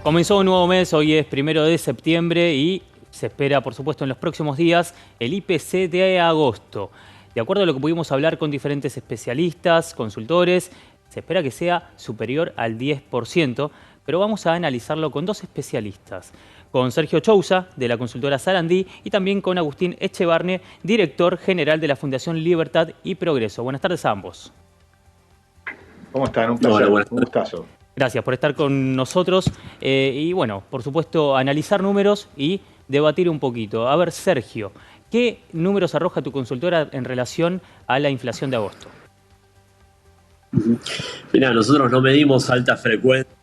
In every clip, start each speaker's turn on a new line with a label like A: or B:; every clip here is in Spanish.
A: Comenzó un nuevo mes, hoy es 1 de septiembre y se espera, por supuesto, en los próximos días el IPC de agosto. De acuerdo a lo que pudimos hablar con diferentes especialistas, consultores, se espera que sea superior al 10%, pero vamos a analizarlo con dos especialistas. Con Sergio Chousa, de la consultora Sarandí, y también con Agustín Echevarne, director general de la Fundación Libertad y Progreso. Buenas tardes a ambos.
B: ¿Cómo están? Un placer, un gustazo.
A: Gracias por estar con nosotros y bueno, por supuesto, analizar números y debatir un poquito. A ver, Sergio, ¿qué números arroja tu consultora en relación a la inflación de agosto?
C: Mirá, nosotros no medimos alta frecuencia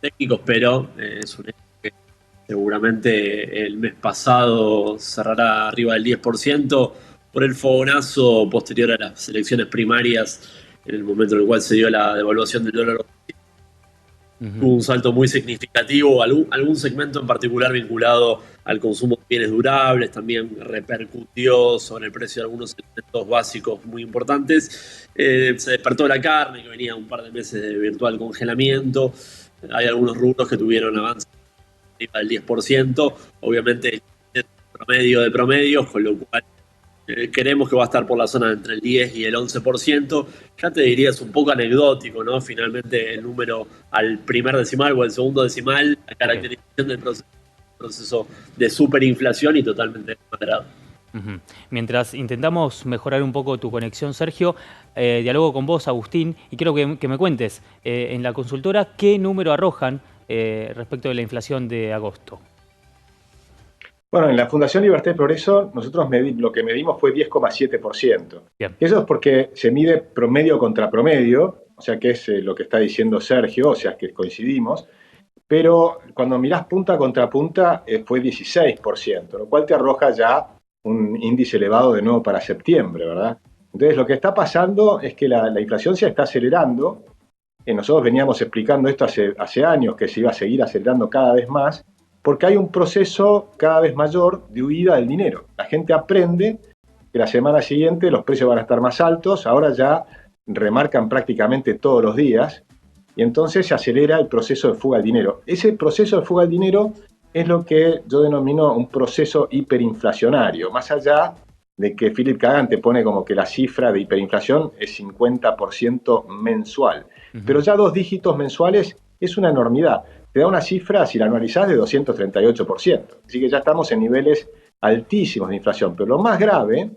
C: técnicos, pero es un hecho que seguramente el mes pasado cerrará arriba del 10% por el fogonazo posterior a las elecciones primarias, en el momento en el cual se dio la devaluación del dólar. Hubo un salto muy significativo, algún segmento en particular vinculado al consumo de bienes durables, también repercutió sobre el precio de algunos elementos básicos muy importantes. Se despertó la carne, que venía un par de meses de virtual congelamiento. Hay algunos rubros que tuvieron avances arriba del 10%, obviamente el promedio de promedios, con lo cual creemos que va a estar por la zona entre el 10 y el 11%. Ya te diría, es un poco anecdótico, ¿no? Finalmente el número al primer decimal o al segundo decimal, la caracterización del proceso de superinflación y totalmente moderado.
A: Mientras intentamos mejorar un poco tu conexión, Sergio, dialogo con vos, Agustín, y quiero que me cuentes en la consultora qué número arrojan respecto de la inflación de agosto.
B: Bueno, en la Fundación Libertad y Progreso nosotros lo que medimos fue 10,7%. Eso es porque se mide promedio contra promedio, o sea que es lo que está diciendo Sergio, o sea que coincidimos, pero cuando mirás punta contra punta fue 16%, lo cual te arroja ya un índice elevado de nuevo para septiembre, ¿verdad? Entonces lo que está pasando es que la inflación se está acelerando. Nosotros veníamos explicando esto hace años, que se iba a seguir acelerando cada vez más, porque hay un proceso cada vez mayor de huida del dinero. La gente aprende que la semana siguiente los precios van a estar más altos, ahora ya remarcan prácticamente todos los días, y entonces se acelera el proceso de fuga del dinero. Ese proceso de fuga del dinero es lo que yo denomino un proceso hiperinflacionario, más allá de que Philip Kagan te pone como que la cifra de hiperinflación es 50% mensual. Pero ya 2 dígitos mensuales es una enormidad. Te da una cifra, si la analizás, de 238%. Así que ya estamos en niveles altísimos de inflación. Pero lo más grave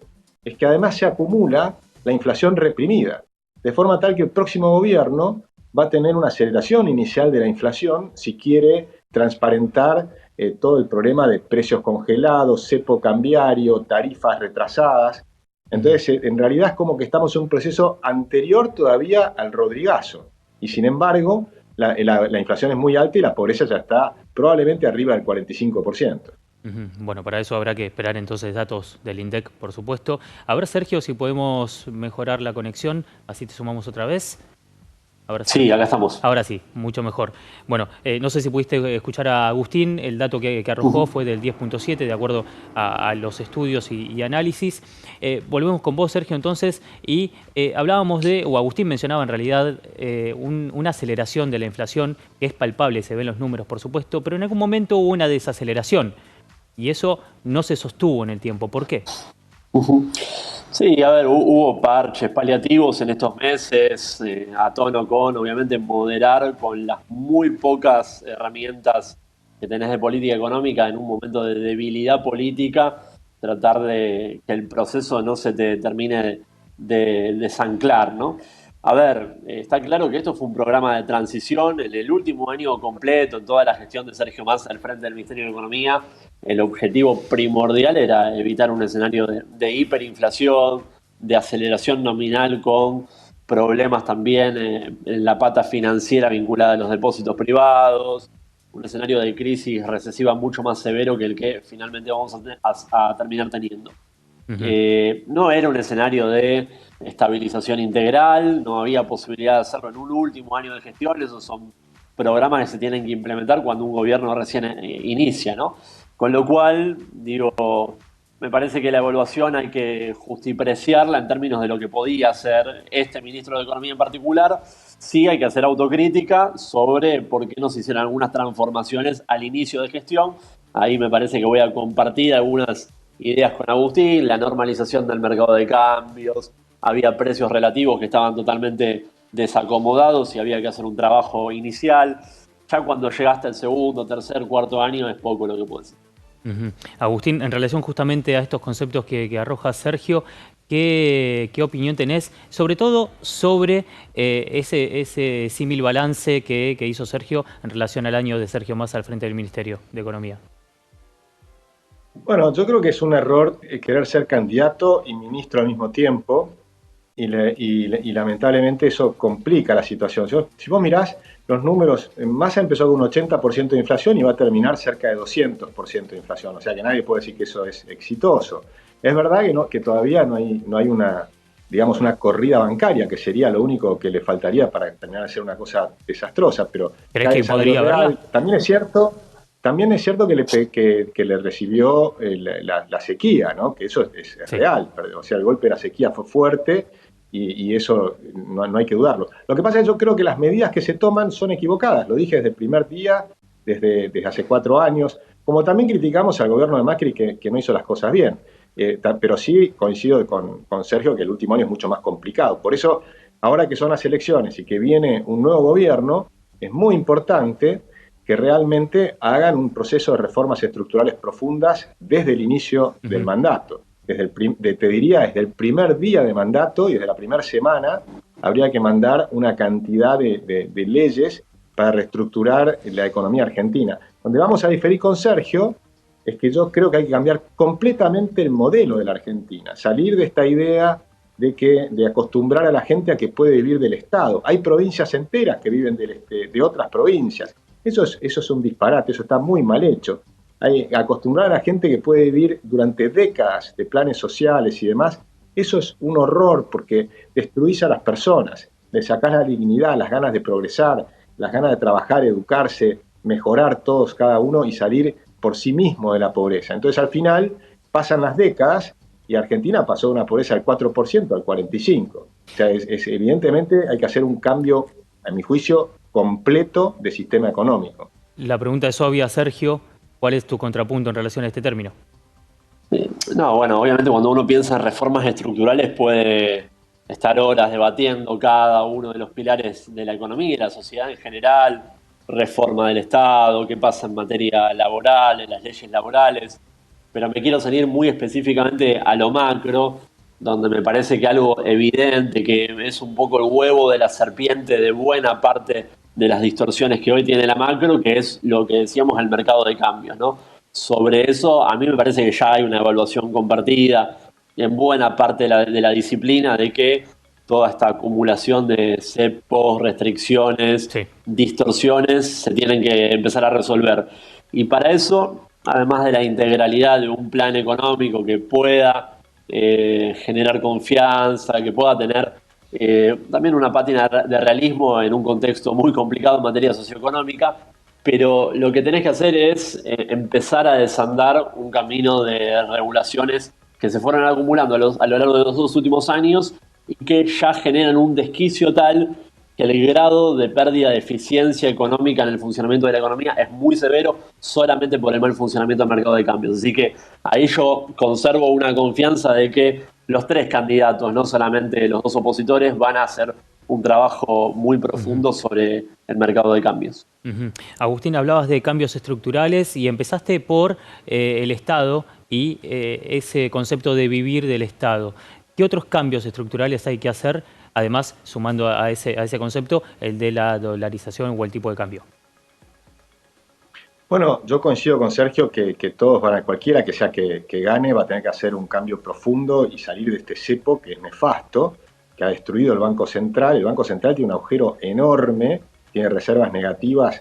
B: es que además se acumula la inflación reprimida, de forma tal que el próximo gobierno va a tener una aceleración inicial de la inflación si quiere transparentar todo el problema de precios congelados, cepo cambiario, tarifas retrasadas. Entonces, en realidad es como que estamos en un proceso anterior todavía al Rodrigazo. Y sin embargo, la inflación es muy alta y la pobreza ya está probablemente arriba del 45%.
A: Bueno, para eso habrá que esperar entonces datos del INDEC, por supuesto. A ver, Sergio, si podemos mejorar la conexión, así te sumamos otra vez.
C: Sí, acá estamos.
A: Ahora sí, mucho mejor. Bueno, no sé si pudiste escuchar a Agustín, el dato que arrojó fue del 10,7 de acuerdo a los estudios y análisis. Volvemos con vos, Sergio, entonces, y hablábamos o Agustín mencionaba en realidad una aceleración de la inflación que es palpable, se ven los números, por supuesto, pero en algún momento hubo una desaceleración y eso no se sostuvo en el tiempo. ¿Por qué?
C: Sí, a ver, hubo parches paliativos en estos meses, a tono con, obviamente, moderar con las muy pocas herramientas que tenés de política económica en un momento de debilidad política, tratar de que el proceso no se te termine de desanclar, ¿no? A ver, está claro que esto fue un programa de transición. En el último año completo, en toda la gestión de Sergio Massa al frente del Ministerio de Economía, el objetivo primordial era evitar un escenario de hiperinflación, de aceleración nominal con problemas también en la pata financiera vinculada a los depósitos privados, un escenario de crisis recesiva mucho más severo que el que finalmente vamos a terminar teniendo. No era un escenario de estabilización integral, no había posibilidad de hacerlo en un último año de gestión. Esos son programas que se tienen que implementar cuando un gobierno recién inicia, ¿no? Con lo cual, digo, me parece que la evaluación hay que justipreciarla en términos de lo que podía hacer este ministro de Economía en particular, Sí hay que hacer autocrítica sobre por qué no se hicieron algunas transformaciones al inicio de gestión. Ahí me parece que voy a compartir algunas ideas con Agustín, la normalización del mercado de cambios, había precios relativos que estaban totalmente desacomodados y había que hacer un trabajo inicial. Ya cuando llegaste al segundo, tercer, cuarto año es poco lo que puedes hacer.
A: Agustín, en relación justamente a estos conceptos que arroja Sergio, ¿qué opinión tenés? Sobre todo sobre ese símil balance que hizo Sergio en relación al año de Sergio Massa al frente del Ministerio de Economía.
B: Bueno, yo creo que es un error querer ser candidato y ministro al mismo tiempo. Y lamentablemente eso complica la situación. Si vos mirás los números, Massa empezó con un 80% de inflación y va a terminar cerca de 200% de inflación, o sea que nadie puede decir que eso es exitoso. Es verdad que todavía no hay una, digamos, una corrida bancaria, que sería lo único que le faltaría para terminar de ser una cosa desastrosa, pero
A: ¿crees que podría haberla?
B: También es cierto que le recibió la sequía, ¿no? Que eso es
A: Sí.
B: real. O sea, el golpe de la sequía fue fuerte y eso no hay que dudarlo. Lo que pasa es que yo creo que las medidas que se toman son equivocadas. Lo dije desde el primer día, desde hace 4 años. Como también criticamos al gobierno de Macri que no hizo las cosas bien. Pero sí coincido con Sergio que el último año es mucho más complicado. Por eso, ahora que son las elecciones y que viene un nuevo gobierno, es muy importante que realmente hagan un proceso de reformas estructurales profundas desde el inicio del mandato. Te diría, desde el primer día de mandato y desde la primera semana habría que mandar una cantidad de leyes para reestructurar la economía argentina. Donde vamos a diferir con Sergio es que yo creo que hay que cambiar completamente el modelo de la Argentina, salir de esta idea de acostumbrar a la gente a que puede vivir del Estado. Hay provincias enteras que viven de otras provincias. Eso es un disparate, eso está muy mal hecho. Hay acostumbrar a la gente que puede vivir durante décadas de planes sociales y demás, eso es un horror porque destruís a las personas, le sacás la dignidad, las ganas de progresar, las ganas de trabajar, educarse, mejorar todos cada uno y salir por sí mismo de la pobreza. Entonces al final pasan las décadas y Argentina pasó de una pobreza del 4% al 45%. O sea, evidentemente hay que hacer un cambio, a mi juicio, completo de sistema económico.
A: La pregunta es obvia, Sergio. ¿Cuál es tu contrapunto en relación a este término?
C: No, bueno, obviamente cuando uno piensa en reformas estructurales puede estar horas debatiendo cada uno de los pilares de la economía y la sociedad en general, reforma del Estado, qué pasa en materia laboral, en las leyes laborales, pero me quiero salir muy específicamente a lo macro, donde me parece que algo evidente, que es un poco el huevo de la serpiente de buena parte de las distorsiones que hoy tiene la macro, que es lo que decíamos el mercado de cambios, ¿no? Sobre eso, a mí me parece que ya hay una evaluación compartida en buena parte de la disciplina de que toda esta acumulación de cepos, restricciones,
A: Sí.
C: distorsiones, se tienen que empezar a resolver. Y para eso, además de la integralidad de un plan económico que pueda generar confianza, que pueda tener también una pátina de realismo en un contexto muy complicado en materia socioeconómica, pero lo que tenés que hacer es empezar a desandar un camino de regulaciones que se fueron acumulando a lo largo de los 2 últimos años y que ya generan un desquicio tal que el grado de pérdida de eficiencia económica en el funcionamiento de la economía es muy severo solamente por el mal funcionamiento del mercado de cambios. Así que ahí yo conservo una confianza de que los 3 candidatos, no solamente los 2 opositores, van a hacer un trabajo muy profundo sobre el mercado de cambios.
A: Agustín, hablabas de cambios estructurales y empezaste por el Estado y ese concepto de vivir del Estado. ¿Qué otros cambios estructurales hay que hacer? Además, sumando a ese concepto, el de la dolarización o el tipo de cambio.
B: Bueno, yo coincido con Sergio que todos cualquiera que sea que gane, va a tener que hacer un cambio profundo y salir de este cepo que es nefasto, que ha destruido el Banco Central. El Banco Central tiene un agujero enorme, tiene reservas negativas,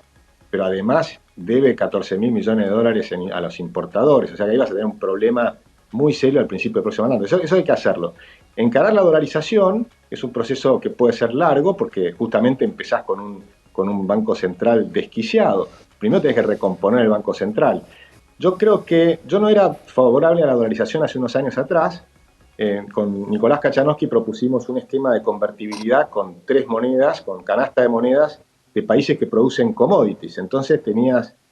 B: pero además debe 14.000 millones de dólares a los importadores. O sea que ahí vas a tener un problema muy serio al principio del próximo año. Eso hay que hacerlo. Encarar la dolarización es un proceso que puede ser largo porque justamente empezás con un Banco Central desquiciado. Primero tenés que recomponer el Banco Central. Yo creo que yo no era favorable a la dolarización hace unos años atrás, con Nicolás Kachanowski propusimos un esquema de convertibilidad con 3 monedas, con canasta de monedas de países que producen commodities. Entonces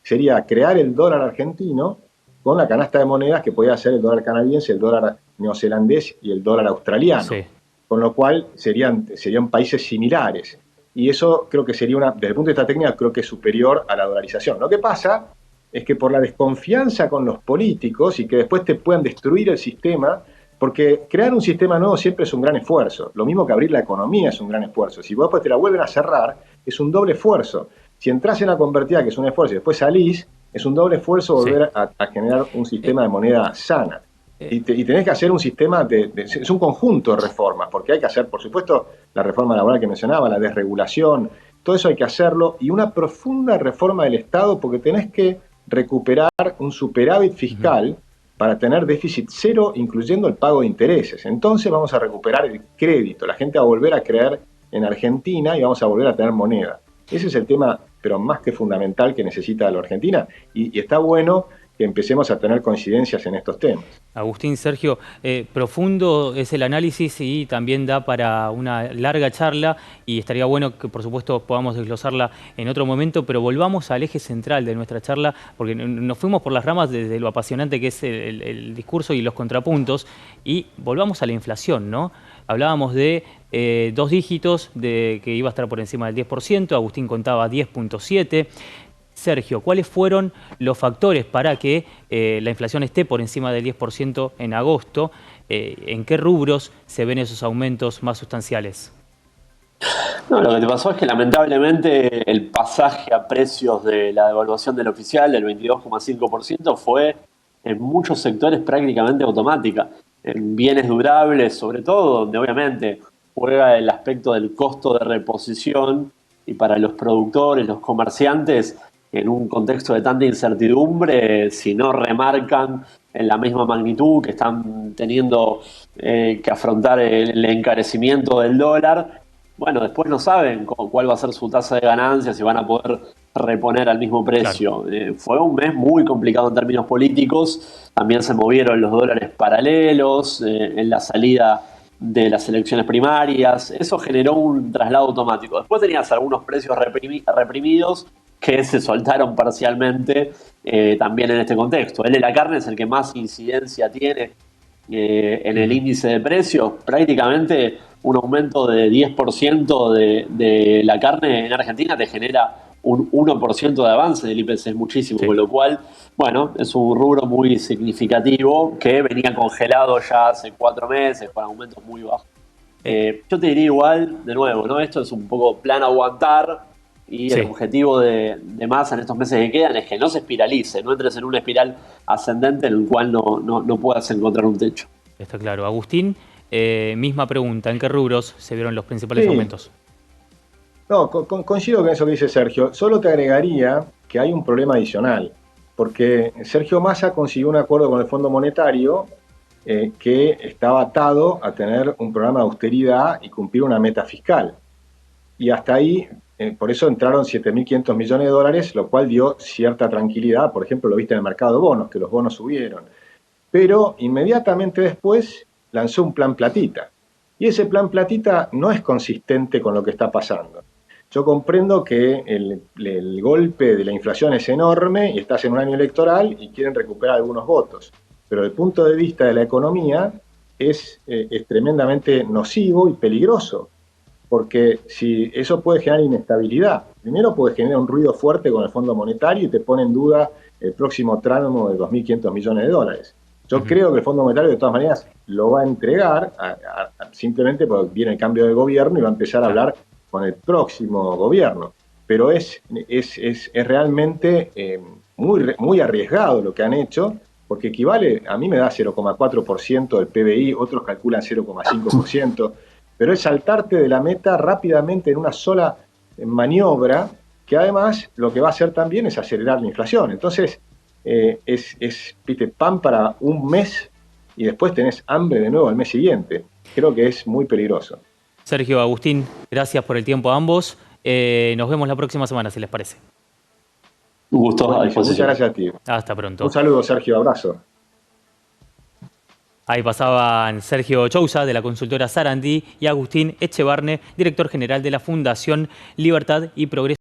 B: sería crear el dólar argentino con la canasta de monedas que podía ser el dólar canadiense, el dólar neozelandés y el dólar australiano. Sí. Con lo cual serían países similares. Y eso creo que sería desde el punto de vista técnico, creo que es superior a la dolarización. Lo que pasa es que por la desconfianza con los políticos y que después te puedan destruir el sistema, porque crear un sistema nuevo siempre es un gran esfuerzo. Lo mismo que abrir la economía es un gran esfuerzo. Si vos después te la vuelven a cerrar, es un doble esfuerzo. Si entras en la convertida, que es un esfuerzo, y después salís, es un doble esfuerzo volver a generar un sistema de moneda sana. Y tenés que hacer un sistema, es un conjunto de reformas, porque hay que hacer, por supuesto, la reforma laboral que mencionaba, la desregulación, todo eso hay que hacerlo, y una profunda reforma del Estado, porque tenés que recuperar un superávit fiscal para tener déficit cero, incluyendo el pago de intereses. Entonces vamos a recuperar el crédito, la gente va a volver a creer en Argentina y vamos a volver a tener moneda. Ese es el tema, pero más que fundamental, que necesita la Argentina, y está bueno que empecemos a tener coincidencias en estos temas.
A: Agustín, Sergio, profundo es el análisis y también da para una larga charla, y estaría bueno que por supuesto podamos desglosarla en otro momento, pero volvamos al eje central de nuestra charla, porque nos fuimos por las ramas desde lo apasionante que es el discurso y los contrapuntos, y volvamos a la inflación, ¿no? Hablábamos de 2 dígitos, de que iba a estar por encima del 10%, Agustín contaba 10.7%. Sergio, ¿cuáles fueron los factores para que la inflación esté por encima del 10% en agosto? ¿En qué rubros se ven esos aumentos más sustanciales?
C: No, lo que te pasó es que lamentablemente el pasaje a precios de la devaluación del oficial del 22,5% fue en muchos sectores prácticamente automática. En bienes durables, sobre todo, donde obviamente juega el aspecto del costo de reposición, y para los productores, los comerciantes, en un contexto de tanta incertidumbre, si no remarcan en la misma magnitud que están teniendo que afrontar el encarecimiento del dólar, bueno, después no saben cuál va a ser su tasa de ganancias, si van a poder reponer al mismo precio. Claro. Fue un mes muy complicado en términos políticos, también se movieron los dólares paralelos en la salida de las elecciones primarias, eso generó un traslado automático. Después tenías algunos precios reprimidos que se soltaron parcialmente también en este contexto. El de la carne es el que más incidencia tiene en el índice de precios. Prácticamente un aumento de 10% de la carne en Argentina te genera un 1% de avance del IPC, es muchísimo, sí. Con lo cual, bueno, es un rubro muy significativo que venía congelado ya hace 4 meses con aumentos muy bajos. Yo te diría igual, de nuevo, ¿no? Esto es un poco plan aguantar, y el objetivo de Massa en estos meses que quedan es que no se espiralice, no entres en una espiral ascendente en el cual no puedas encontrar un techo.
A: Está claro. Agustín, misma pregunta, ¿en qué rubros se vieron los principales aumentos?
B: No, coincido con eso que dice Sergio. Solo te agregaría que hay un problema adicional, porque Sergio Massa consiguió un acuerdo con el Fondo Monetario que estaba atado a tener un programa de austeridad y cumplir una meta fiscal. Y hasta ahí, por eso entraron 7.500 millones de dólares, lo cual dio cierta tranquilidad. Por ejemplo, lo viste en el mercado de bonos, que los bonos subieron. Pero inmediatamente después lanzó un plan platita. Y ese plan platita no es consistente con lo que está pasando. Yo comprendo que el golpe de la inflación es enorme y estás en un año electoral y quieren recuperar algunos votos. Pero desde el punto de vista de la economía es tremendamente nocivo y peligroso. Porque si eso puede generar inestabilidad. Primero puede generar un ruido fuerte con el Fondo Monetario y te pone en duda el próximo tramo de 2.500 millones de dólares. Yo creo que el Fondo Monetario de todas maneras lo va a entregar simplemente porque viene el cambio de gobierno y va a empezar a hablar con el próximo gobierno. Pero es realmente muy arriesgado lo que han hecho, porque equivale, a mí me da 0,4% del PBI, otros calculan 0,5%, pero es saltarte de la meta rápidamente en una sola maniobra, que además lo que va a hacer también es acelerar la inflación. Entonces, viste, pan para un mes y después tenés hambre de nuevo al mes siguiente. Creo que es muy peligroso.
A: Sergio, Agustín, gracias por el tiempo a ambos. Nos vemos la próxima semana, si les parece.
C: Un gusto.
B: Muchas gracias a ti.
A: Hasta pronto.
B: Un saludo, Sergio. Abrazo.
A: Ahí pasaban Sergio Chousa, de la consultora Sarandí, y Agustín Echevarne, director general de la Fundación Libertad y Progreso.